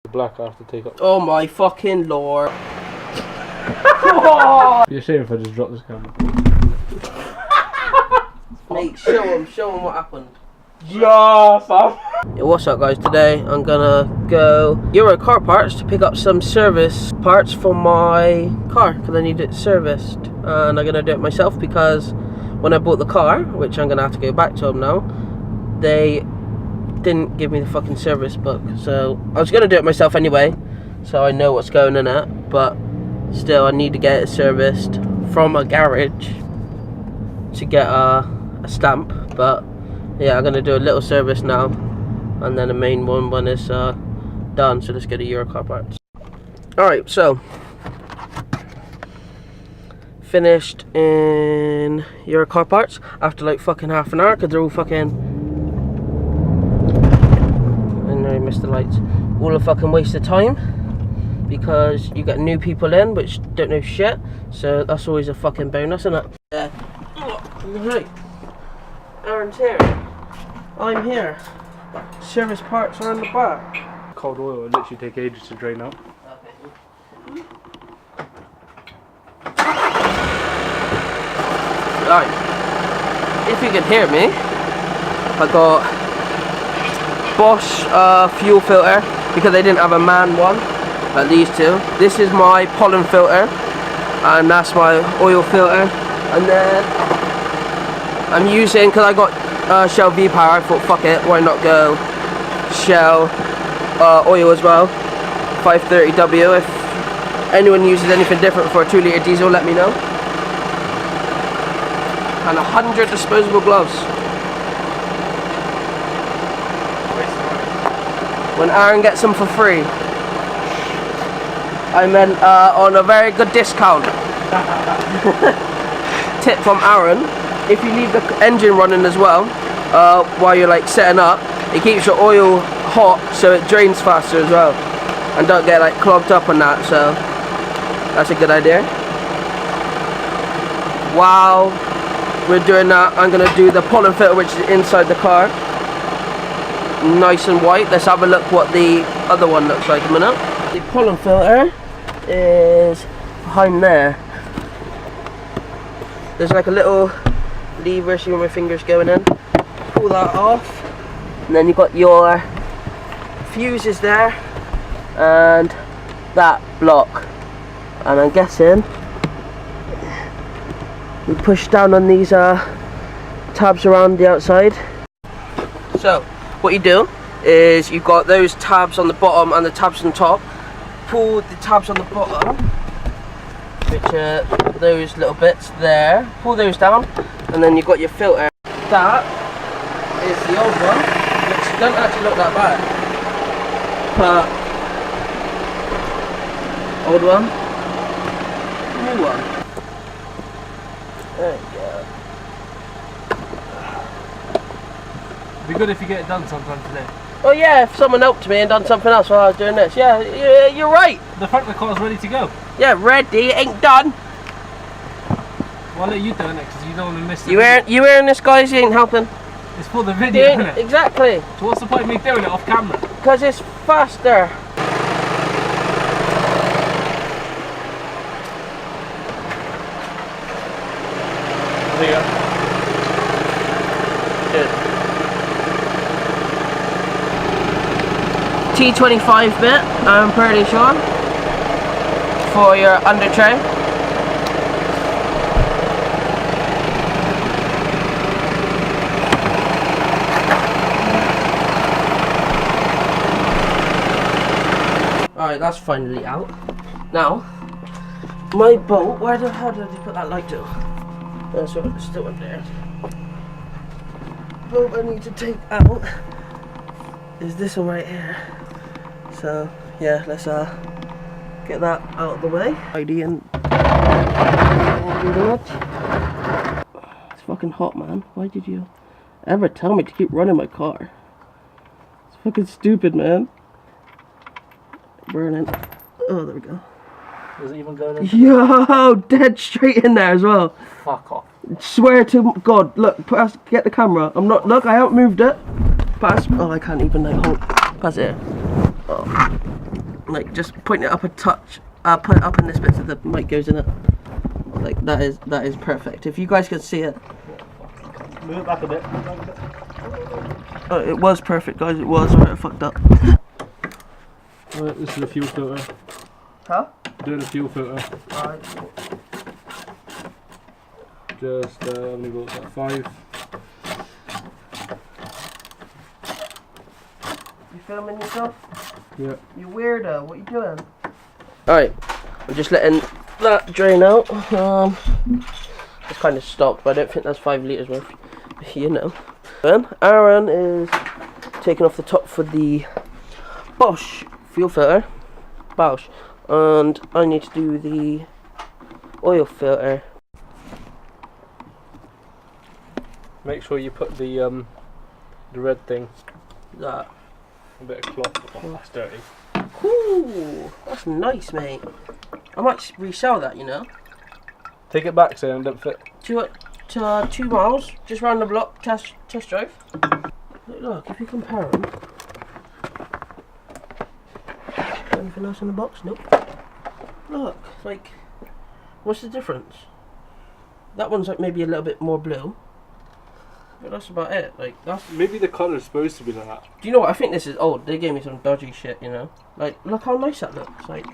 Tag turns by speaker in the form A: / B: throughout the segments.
A: The black I have to take up.
B: Oh my fucking lord.
A: Be a shame if I just dropped this camera.
B: Mate, show him what happened.
A: Yeah, fam.
B: Yo, what's up guys? Today I'm gonna go Euro car parts to pick up some service parts for my car because I need it serviced, and I'm gonna do it myself because when I bought the car, which I'm gonna have to go back to them now, they didn't give me the fucking service book, so I was gonna do it myself anyway, so I know what's going in it, but still I need to get it serviced from a garage to get a stamp. But yeah, I'm gonna do a little service now, and then the main one when it's done. So let's get a Euro car parts. Alright, so finished in Euro car parts after like fucking half an hour because they're all fucking, I know I missed the lights, all a fucking waste of time because you get new people in which don't know shit, so that's always a fucking bonus, isn't it? Yeah. Right, Aaron's here, I'm here, service parts are in the back.
A: Cold oil, it literally take ages to drain out.
B: Right, if you can hear me, I got Bosch fuel filter because they didn't have a man one, but these two. This is my pollen filter, and that's my oil filter. And then I'm using, because I got Shell V-Power, I thought fuck it, why not go Shell oil as well, 530W. If anyone uses anything different for a 2 litre diesel, let me know. And 100 disposable gloves. When Aaron gets them for free, I meant on a very good discount. Tip from Aaron: if you leave the engine running as well while you're like setting up, it keeps your oil hot, so it drains faster as well, and don't get like clogged up on that. So that's a good idea. While we're doing that, I'm gonna do the pollen filter, which is inside the car, nice and white. Let's have a look what the other one looks like a minute. The pollen filter is behind there. There's like a little lever, see where my finger's going in. Pull that off, and then you've got your fuses there and that block, and I'm guessing we push down on these tabs around the outside. So what you do is you've got those tabs on the bottom and the tabs on top. Pull the tabs on the bottom, which are those little bits there, pull those down, and then you've got your filter. That is the old one, which doesn't actually look that bad, but old one, new one. There you go.
A: It'd be good if you get it done sometime today.
B: Oh yeah, if someone helped me and done something else while I was doing this. Yeah, you're right.
A: The front of the car's ready to go.
B: Yeah, ready, ain't done.
A: Well, I'll let you doing it because you don't want to miss it.
B: You wearing this, guys? You ain't helping.
A: It's for the video, isn't it?
B: Exactly.
A: So what's the point of me doing it off camera?
B: Because it's faster.
A: There you go.
B: Good. T25 bit, I'm pretty sure, for your under tray. Alright, that's finally out. Now, my bolt, how did I put that light to? That's what it's still up there. Bolt I need to take out is this one right here. So yeah, let's get that out of the way. ID and it's fucking hot, man. Why did you ever tell me to keep running my car? It's fucking stupid, man. Burning. Oh, there we go.
A: Is it even going in?
B: Yo, dead straight in there as well.
A: Fuck off.
B: Swear to God, look, pass, get the camera. I'm not, look, I haven't moved it. Pass, oh, I can't even like hold. Pass it. Oh. Like just point it up a touch, put it up in this bit so the mic goes in it. Like that is perfect. If you guys could see it.
A: Move it back a bit.
B: Oh, it was perfect, guys. It was. Alright, I fucked up.
A: Right, this is the fuel filter.
B: Huh?
A: Doing the fuel filter.
B: Alright.
A: Just how many volts? Like 5.
B: You filming yourself?
A: Yeah.
B: You weirdo. What are you doing? Alright, I'm just letting that drain out. It's kind of stopped, but I don't think that's 5 litres worth. You know. Then Aaron is taking off the top for the Bosch fuel filter. Bosch. And I need to do the oil filter.
A: Make sure you put the red thing.
B: That.
A: A bit of cloth. Oh, that's dirty.
B: Ooh, that's nice, mate. I might resell that, you know.
A: Take it back so it don't fit.
B: 2 miles, just round the block, test drive. Look, if you compare them. Anything else in the box? Nope. Look, like, what's the difference? That one's like maybe a little bit more blue. But that's about it. Like that's
A: maybe the colour's supposed to be like that.
B: Do you know what? I think this is old. They gave me some dodgy shit, you know. Like, look how nice that looks. Like,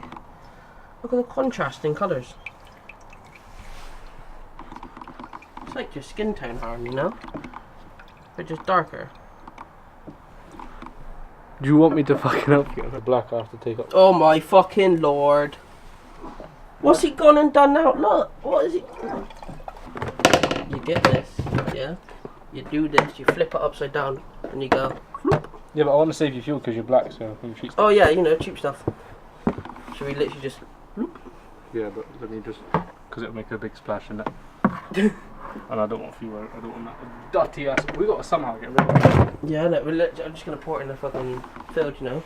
B: look at the contrast in colours. It's like your skin tone, Harm, you know? But just darker.
A: Do you want me to fucking help you get the black I have to take off?
B: Oh my fucking lord. What's he gone and done now? Look, what is he? You get this, yeah? You do this, you flip it upside down, and you go, floop.
A: Yeah, but I want to save you fuel because you're black, so I'm cheap stuff.
B: Oh yeah, you know, cheap stuff. Should we literally just, floop?
A: Yeah, but let me just, because it'll make a big splash in it. And I don't want fuel, I don't want that dirty ass. We got to somehow get rid of it.
B: Yeah, no, I'm just going to pour it in the fucking field, you know.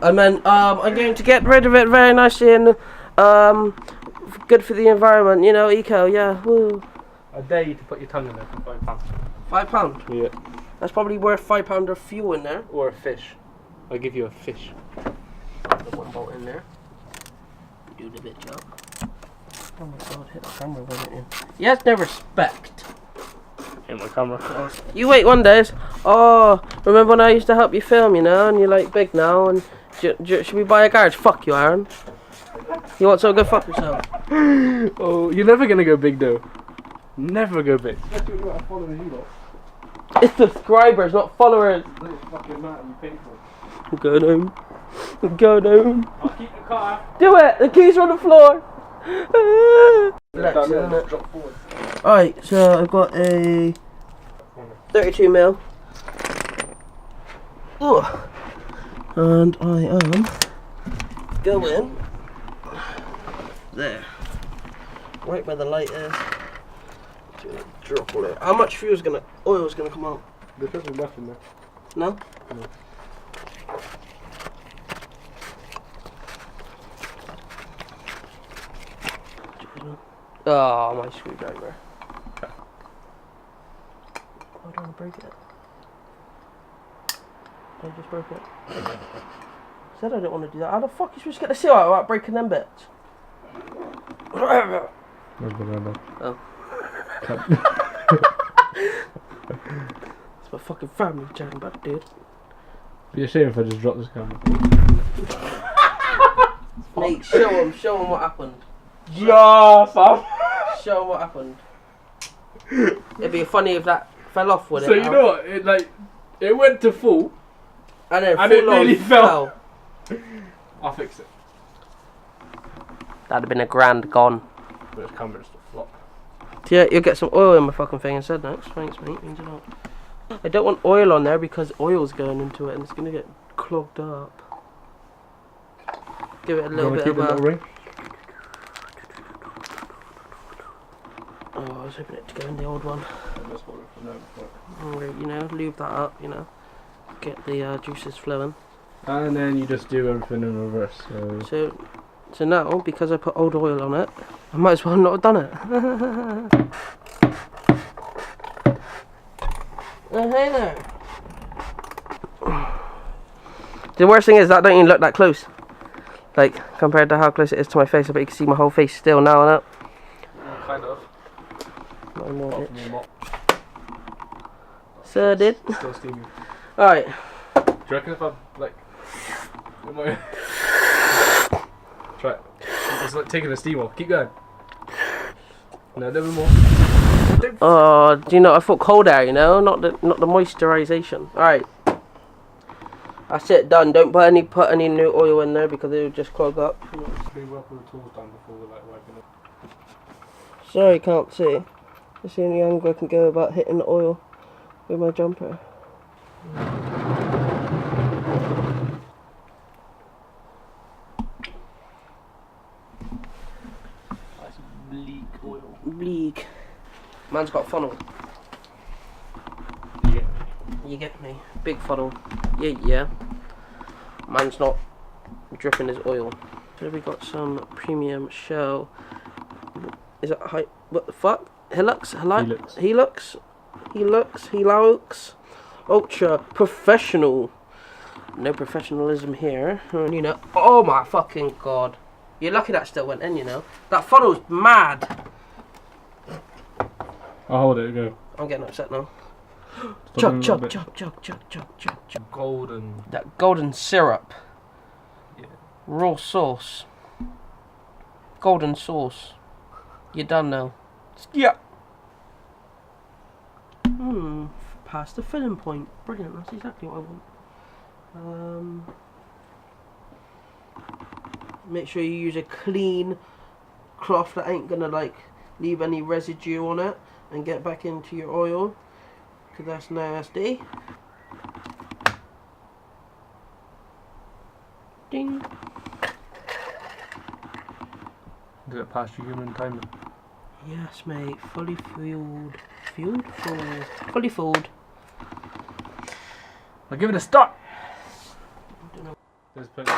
B: And then, I'm going to get rid of it very nicely and, good for the environment, you know, eco, yeah, woo.
A: I dare you to put your tongue in there for £5.
B: £5?
A: Yeah.
B: That's probably worth £5 of fuel in there.
A: Or a fish. I'll give you a fish.
B: Put 1 bolt in there. Do the bit job. Oh my god, hit the camera, won't you? He has no respect.
A: Hit my camera.
B: You wait one day. Oh, remember when I used to help you film, you know, and you're like big now, and should we buy a garage? Fuck you, Aaron. You want to go fuck yourself?
A: Oh, you're never gonna go big though. Never go big.
B: It's subscribers, not followers. Go down. Go down.
A: I'll keep the car.
B: Do it! The keys are on the floor! Alright, so I've got a 32mm. Ugh. And I am going there. Right where the light is. Drop all it. How much oil's gonna come out?
A: There's nothing left in there.
B: No?
A: No.
B: Oh, my screwdriver. I don't want to break it. I just broke it. Said I don't want to do that. How the fuck are you supposed to get the seal out without breaking them bits?
A: Oh.
B: It's my fucking family chatting about, dude.
A: Be a shame if I just dropped this camera.
B: Mate, show him what happened.
A: Yeah, fam.
B: Show him what happened. It'd be funny if that fell off with it.
A: So you know what? It went to full.
B: And then
A: and it nearly fell. I'll fix it.
B: That'd have been a grand gone.
A: But it's camera's to flop.
B: Yeah, you'll get some oil in my fucking thing instead. Thanks, mate. Means a lot. I don't want oil on there because oil's going into it and it's gonna get clogged up. Give it a little bit of a
A: ring?
B: Oh, I was hoping it to go in the old one. You know, lube that up, you know. Get the juices flowing.
A: And then you just do everything in reverse.
B: So now, because I put old oil on it, I might as well not have done it. Oh, hey there. The worst thing is that don't even look that close. Like, compared to how close it is to my face, I bet you can see my whole face still now, innit?
A: Kind of.
B: No more,
A: Apart from
B: bitch.
A: your mop.
B: So did.
A: Still steamy.
B: Alright.
A: Do you reckon if I like try it? It's like taking a steam off. Keep going. No, never more.
B: Oh, do you know? I thought cold air, you know, not the moisturization. Alright. That's it, done. Don't put any new oil in there because it will just clog up.
A: Clean up with the tools down before we like wiping it.
B: Sorry, can't see. That's the only angle I can go about hitting the oil with my jumper.
A: That's bleak oil.
B: Bleak. Man's got funnel.
A: Yeah.
B: You get me? Big funnel. Yeah. Man's not dripping his oil. So we got some premium shell. Is that high? What the fuck? Helix? Ultra professional. No professionalism here. You know. Oh my fucking god. You're lucky that still went in, you know. That funnel's mad.
A: I'll hold it, go.
B: I'm getting upset now.
A: Chug. Golden.
B: That golden syrup.
A: Yeah.
B: Raw sauce. Golden sauce. You're done now. Yeah. Past the filling point. Brilliant. That's exactly what I want. Make sure you use a clean cloth that ain't gonna like leave any residue on it and get back into your oil, because that's nasty. Ding.
A: Did it pass your human timer?
B: Yes, mate. Fully fueled. Fully fueled.
A: I'll give it a start.
B: I don't know.
A: There's plenty.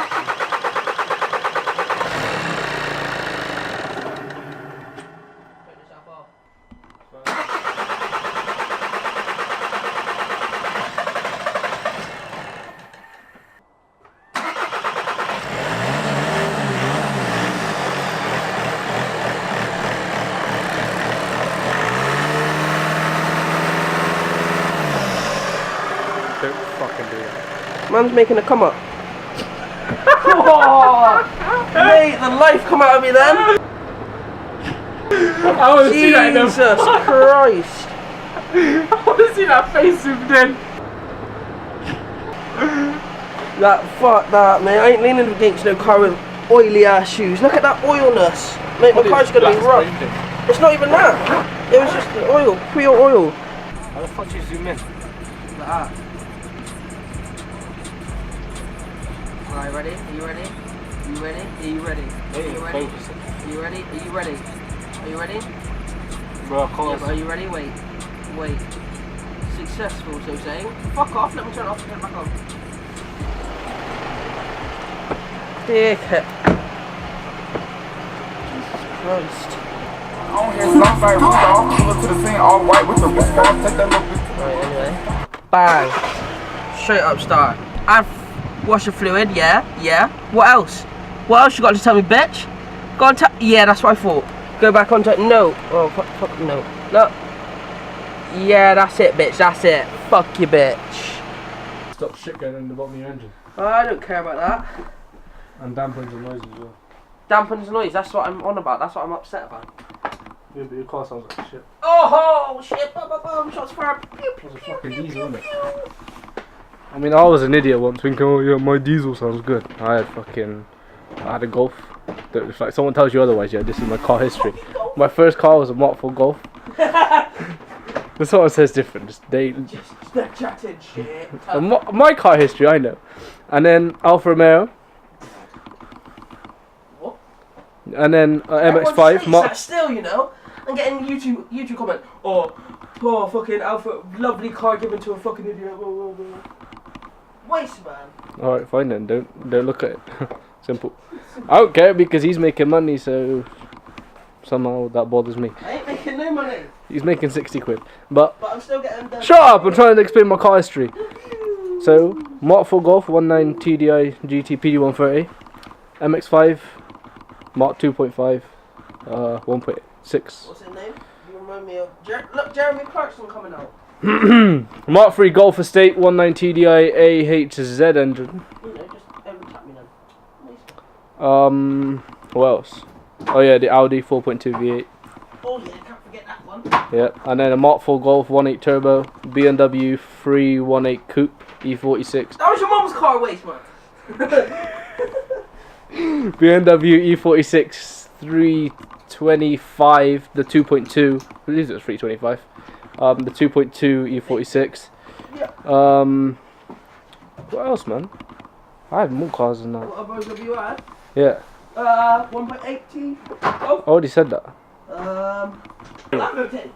A: Don't fucking do that.
B: Man's making a come up. Mate, the life come out of me then.
A: I want to see that in the
B: Jesus Christ.
A: I want to see that face zoomed in.
B: Fuck that, mate. I ain't leaning against no car with oily ass shoes. Look at that oilness. Mate, my car's gonna be rough. It's not even that. It was just the oil, pure oil.
A: How the fuck do you zoom in?
B: Like that. Alright, ready? Are you ready? Are you ready? Are you ready? Are you ready? Are you ready? Are you ready? Are you ready?
A: Bro, of course.
B: Yeah, are you ready? Wait. Successful, so saying. Fuck off, let me turn it off and turn it back on. Dickhead. Jesus Christ.
C: On his Southside Rudolph, pull to the scene all white with the wrist off, take that little bit.
B: Right, anyway. Bang. Straight up start. Add washer fluid, yeah. What else? What else you got to tell me, bitch? Go on, yeah, that's what I thought. Go back onto it. No. Oh, fuck, no. No. Yeah, that's it, bitch. That's it. Fuck you, bitch.
A: Stop shit going in the bottom of your engine.
B: Oh, I don't care about that.
A: And dampens the noise as well.
B: Dampens the noise. That's what I'm on about. That's what I'm upset about.
A: Yeah, but your car sounds like shit.
B: Oh, shit. Boom. Shots fired.
A: It was a fucking diesel, wasn't it? I mean, I was an idiot once thinking, oh yeah, my diesel sounds good. I had a Golf. If like someone tells you otherwise, yeah, this is my car history. My first car was a Mark IV Golf. If someone says different, just
B: they're chatting shit.
A: My car history, I know. And then Alfa Romeo.
B: What?
A: And then MX-5.
B: Mark. Still, you know, I'm getting YouTube comment. Oh, fucking Alfa, lovely car given to a fucking idiot. Waste, man.
A: All right, fine then. Don't look at it. Simple. I don't care because he's making money, so somehow that bothers me.
B: I ain't making no money.
A: He's making 60 quid. But
B: I'm still getting done.
A: Shut up! I'm trying to explain my car history. So, Mark IV Golf 1.9 Tdi GT PD130. MX-5, Mark 2.5, 1.6.
B: What's his name? You remind me of look, Jeremy Clarkson coming out.
A: Mark 3 Golf Estate 1.9 TDI AHZ engine.
B: You know, just tap me then.
A: What else? Oh yeah, the Audi 4.2 V8.
B: Oh yeah, can't forget that one.
A: Yeah, and then a Mark 4 Golf 1.8 Turbo, BMW 318 Coupe E46.
B: That was your mum's car waste, man.
A: BMW E46 325, the 2.2. Who is it? 325. The 2.2 E46.
B: Yeah.
A: What else, man? I have more cars than that.
B: What about WR?
A: Yeah.
B: 1.8 T. Oh.
A: I already said that.
B: Lambo 10.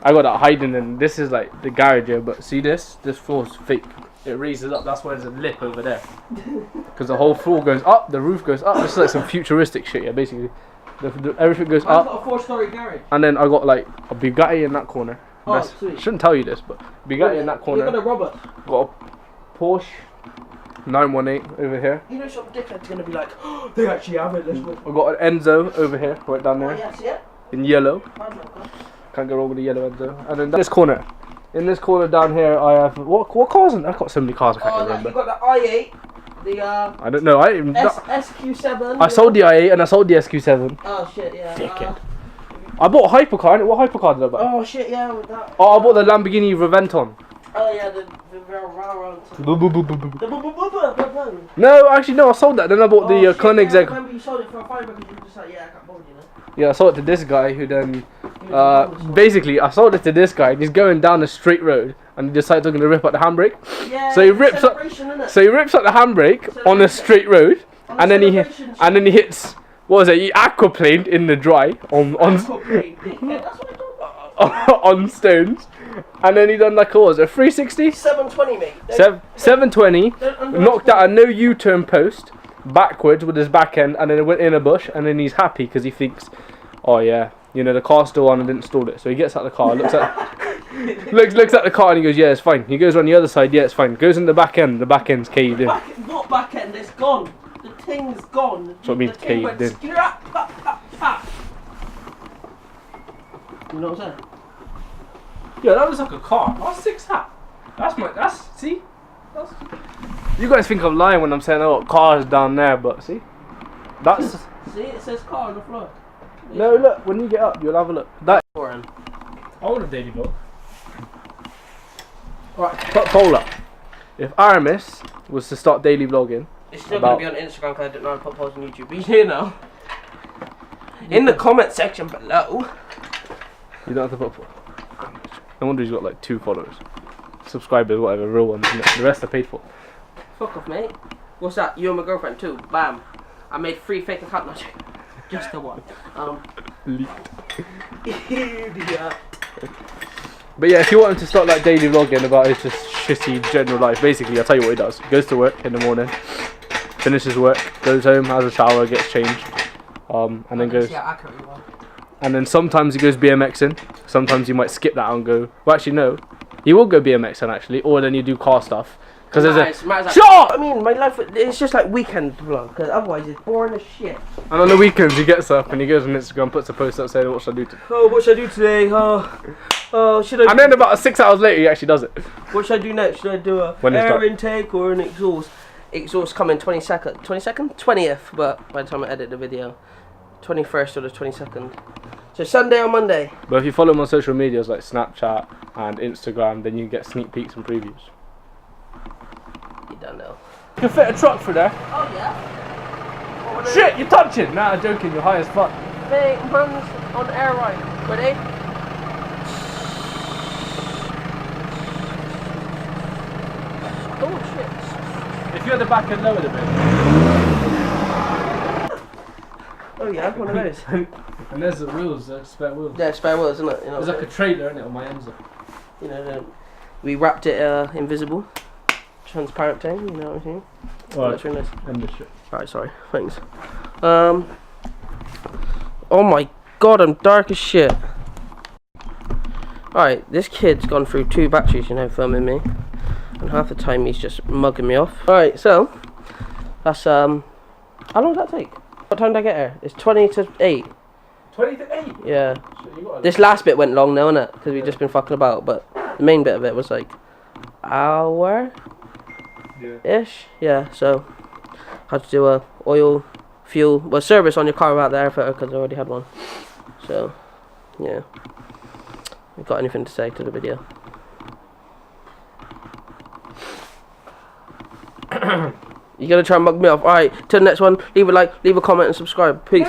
A: I got that hiding in. This is like the garage here, but see this? This floor's fake. It raises up. That's why there's a lip over there. Because the whole floor goes up, the roof goes up. This is like some futuristic shit, yeah, basically. Everything goes
B: I've
A: up.
B: got a 4-story garage.
A: And then I got like a Bugatti in that corner.
B: Oh, sweet.
A: Shouldn't tell you this, but Bugatti in that corner.
B: You got a Robert.
A: Got a Porsche 918 over here.
B: You know some dickhead's gonna be like, oh, they actually have it, let's go.
A: I got an Enzo over here, right down there.
B: Oh yeah, see it?
A: In yellow. Can't go wrong with the yellow Enzo. And then this corner. In this corner down here, I have what cars? I've got so many cars I can't remember.
B: You got the i8, the
A: I don't know.
B: SQ7.
A: I sold the i8 and I sold the SQ7.
B: Oh shit, yeah.
A: Dickhead. I bought a hypercar. What hypercar did I buy?
B: Oh shit, yeah, with that.
A: Oh, I bought the Lamborghini Reventon.
B: Oh yeah, the
A: No, actually no. I sold that. Then I bought the Koenigsegg.
B: I remember you sold it for a $5 because you were just like, yeah, I can't bother, you know.
A: Yeah, I sold it to this guy who then, basically, I sold it to this guy. And he's going down a straight road and he decides he's going to rip out the handbrake.
B: Yeah.
A: So he rips up. So he rips out the handbrake on a straight road, and then he hits. What was it? He aquaplaned in the dry on on stones, and then he done like what was it? 360.
B: 720, mate.
A: 720. Knocked out a no U-turn post backwards with his back end, and then it went in a bush, and then he's happy because he thinks, oh yeah, you know, the car's still on and didn't install it. So he gets out of the car, looks at the car, and he goes, yeah, it's fine. He goes on the other side, yeah, it's fine. Goes in the back end, the back end's caved in.
B: What back end? It's gone. The thing's gone.
A: That's what I mean, caved in.
B: You know what I'm saying?
A: Yeah, that was like a car. That's 6 hat. See? You guys think I'm lying when I'm saying, oh, cars down there, but see? That's...
B: See, it says car on the floor.
A: No, look, when you get up, you'll have a look. That...
B: I
A: want a daily vlog. Alright, put poll up. If Aramis was to start daily vlogging...
B: It's still going to be on Instagram because I didn't know how to put polls on YouTube. But you know. In the comment section below.
A: You don't have to put... No wonder he's got like 2 followers. Subscribers, whatever, real ones. The rest are paid for.
B: Fuck off, mate. What's that? You and my girlfriend too. Bam. I made 3 fake accounts. Just the one.
A: Leaked.
B: Idiot.
A: But yeah, if you want him to start like daily vlogging about his just shitty general life, basically, I'll tell you what he does. He goes to work in the morning, finishes work, goes home, has a shower, gets changed, and then goes. And then sometimes he goes BMXing. Sometimes you might skip that and go. Well, actually no, he will go BMXing actually, or then you do car stuff. Because there's a
B: shut up! I mean, my life, it's just like weekend vlog, because otherwise it's boring as shit.
A: And on the weekends he gets up and he goes on Instagram, puts a post up saying, what should I do today?
B: Oh, what should I do today? Oh, should I...
A: And then about 6 hours later he actually does it.
B: What should I do next? Should I do a air intake or an exhaust? Exhaust coming 22nd? 20th, but by the time I edit the video, 21st or the 22nd. So Sunday or Monday.
A: But if you follow him on social medias like Snapchat and Instagram, then you get sneak peeks and previews.
B: You don't know.
A: You can fit a truck through there.
B: Oh yeah?
A: Shit, you're touching! Nah, I'm joking, you're high as fuck.
B: Hey, man's on air right. Ready? Oh shit.
A: If you had the back end lowered a bit.
B: Oh yeah, one of those.
A: And there's the wheels, spare wheels.
B: Yeah, spare wheels, isn't it? You know,
A: there's like a trailer in it on my Enzo.
B: You know, we wrapped it invisible, transparent thing. You know what I'm saying?
A: Alright,
B: that's really nice.
A: end this shit.
B: Alright, sorry. Thanks. Oh my god, I'm dark as shit. Alright, this kid's gone through 2 batteries, you know, filming me, and half the time he's just mugging me off. Alright, so that's How long does that take? What time did I get here? It's 20 to 8.
A: 20 to 8?
B: Yeah.
A: Shit, you got
B: This last bit went long now, innit? Because we've just been fucking about, but the main bit of it was like hour-ish. Yeah, so had to do a oil, fuel, well, service on your car without the air filter because I already had one. So, yeah. You got anything to say to the video? You gonna try and mug me off? Alright, till the next one, leave a like, leave a comment and subscribe. Peace.